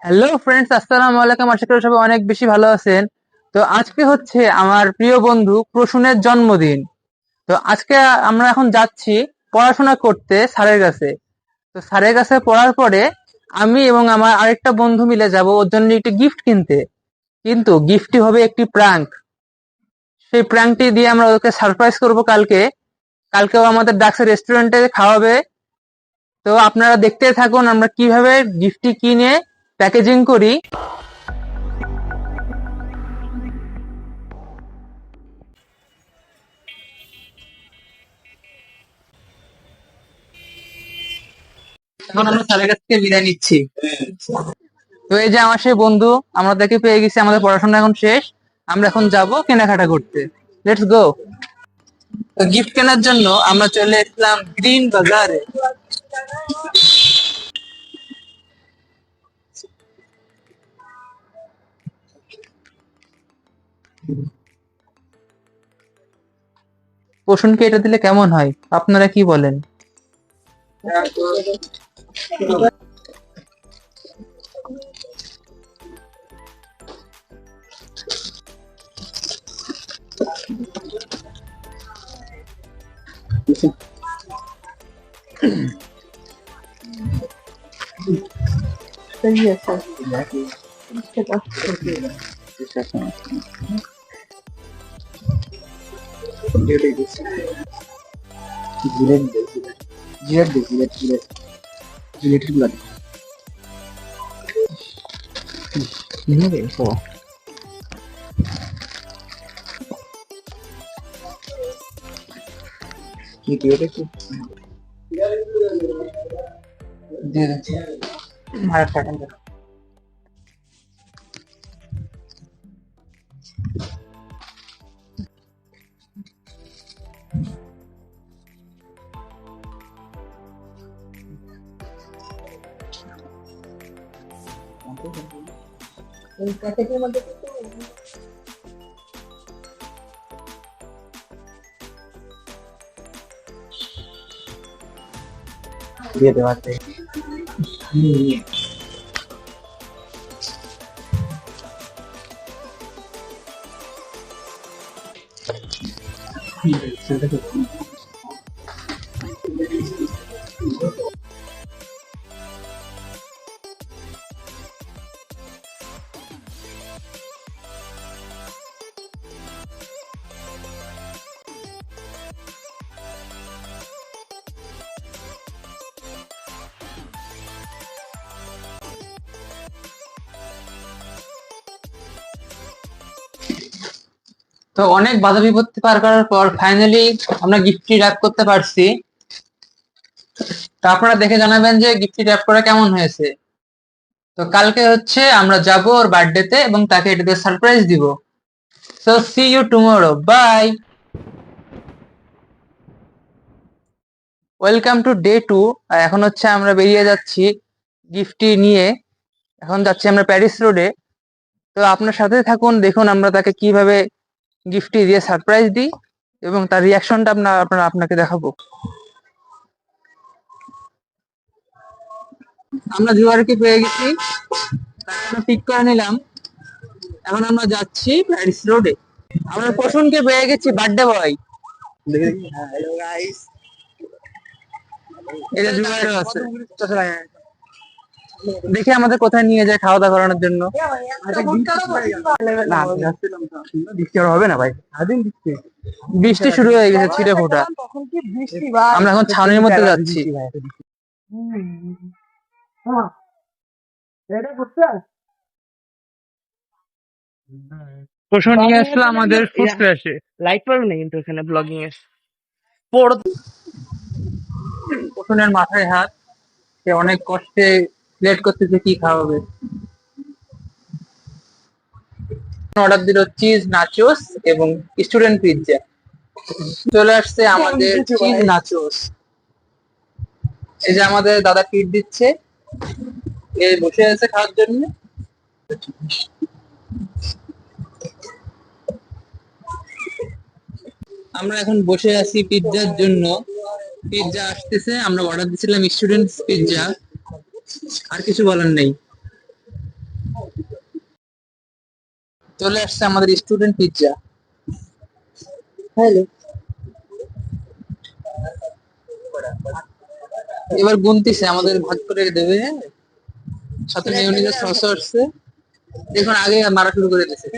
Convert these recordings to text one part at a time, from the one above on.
Hello friends, আসসালামু আলাইকুম। আশা করি সবাই অনেক বেশি ভালো আছেন। তো আজকে হচ্ছে আমার প্রিয় বন্ধু প্রসূনের জন্মদিন। তো আজকে আমরা এখন যাচ্ছি পড়াশোনা করতে স্যারের কাছে। তো স্যারের কাছে পড়ার পরে আমি এবং আমার আরেকটা বন্ধু মিলে যাব ওর জন্য একটি গিফট কিনতে। কিন্তু গিফটটি হবে একটি প্রাঙ্ক। সেই প্রাঙ্কটি দিয়ে আমরা ওকে সারপ্রাইজ করব কালকে। কালকেও আমাদের ডাকছে রেস্টুরেন্টে খাওয়াবে। তো আপনারা দেখতে থাকুন আমরা কিভাবে গিফটটি কিনে প্যাকেজিং করি। এখন আমরা স্যারের কাছ থেকে বিদায় নিচ্ছি। তো এই যে আমার সেই বন্ধু, আমরা তাকে পেয়ে গেছি। আমাদের পড়াশোনা এখন শেষ, আমরা এখন যাব কেনাকাটা করতে। Let's go. তো গিফট কেনার জন্য আমরা চলে এসেছিলাম গ্রিন বাজারে। পোষণকে এটা দিলে কেমন হয়, আপনারা কি বলেন? सही है सर। चलो। দিয়ে দিচ্ছি। আর একটা টাকা। এই প্যাকেটের মধ্যে দিয়ে দেওয়া আছে। তো অনেক বাধা বিপত্তি পার করার পর ফাইনালি আমরা গিফটটি র্যাপ করতে পারছি। তো আপনারা দেখে জানাবেন যে গিফটটি র্যাপ করা কেমন হয়েছে। তো কালকে হচ্ছে আমরা যাব ওর বার্থডেতে এবং তাকে এটাতে সারপ্রাইজ দিব। So see you tomorrow, bye. Welcome to day 2। আর এখন হচ্ছে আমরা বেরিয়ে যাচ্ছি গিফটটি নিয়ে। এখন যাচ্ছি আমরা প্যারিস রোডে। তো আপনার সাথে থাকুন, দেখুন আমরা তাকে কিভাবে গিফটটি দিয়ে সারপ্রাইজ দিই এবং তার রিয়াকশনটা আপনাকে দেখাবো। আমরা জুয়ারকে পেয়ে গেছি, তাকে আমরা পিক করে নিলাম। এখন আমরা যাচ্ছি প্যারিস রোডে। আমরা প্রসূনকে পেয়ে গেছি, বার্থডে বয়। Hello guys. এটা জুয়ারও আছে। দেখি আমাদের কোথায় নিয়ে যায় খাওয়া দাওয়া করানোর জন্য। না, বৃষ্টি আর হবে না ভাই, সারাদিন বৃষ্টি। বৃষ্টি শুরু হয়ে গেছে, ছিটে ফোঁটা। তখন কি বৃষ্টি ভাই। আমরা এখন ছাউনির মধ্যে যাচ্ছি। হ্যাঁ, এটা করতে প্রসূন নিয়ে আসলো আমাদের ফুড ক্রাশে। লাইট পারবে না কিন্তু এখানে ব্লগিং এর পড়। প্রসূনের মাথায় হাত, সে অনেক কষ্টে প্লেট করতেছে কি খাওয়াবে। অর্ডার দিল চিজ নাচোস এবং স্টুডেন্ট পিৎজা। চলে আসছে আমাদের চিজ নাচোস। এই যে আমাদের দাদা ট্রিট দিচ্ছে, এ বসে আছে খাওয়ার জন্য। আমরা এখন বসে আছি পিৎজার জন্য। পিৎজা আসতেছে, আমরা অর্ডার দিছিলাম স্টুডেন্টস পিৎজা। আর কিছু বলার নেই। চলে আসছে আমাদের স্টুডেন্ট পিৎজা। হ্যালো, এবার গুনতিছে, আমাদের ভাগ করে দেবে, হ্যাঁ? সাথে মেয়োনিজের সস আসছে। দেখুন আগে মারা শুরু করে দিয়েছে।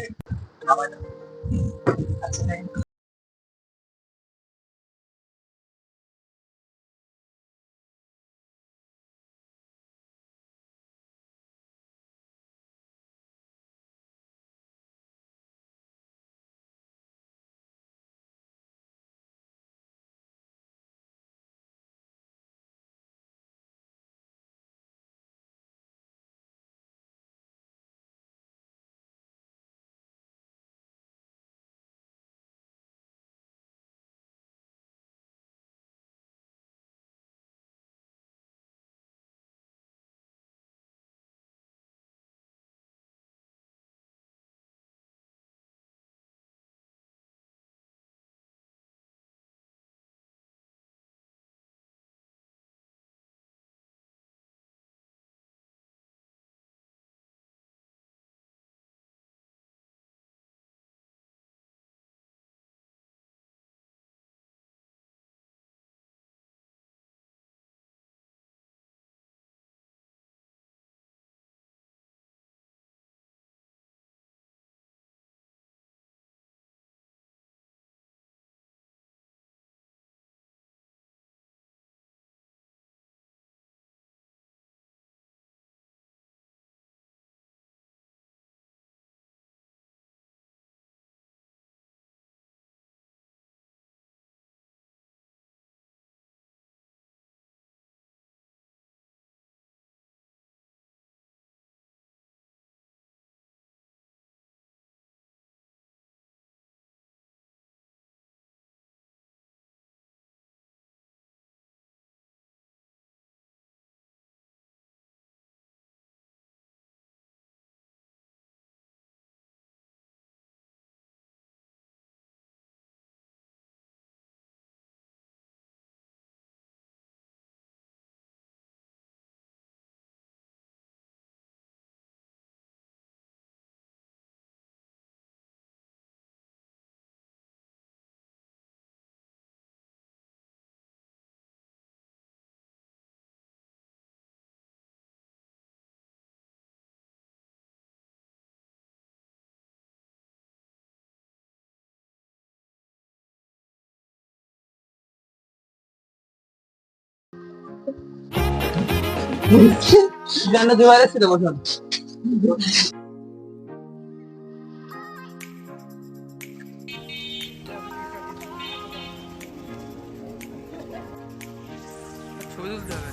গানটা জোয়ারে ছিল বসুন। ছবি তুলতে হবে।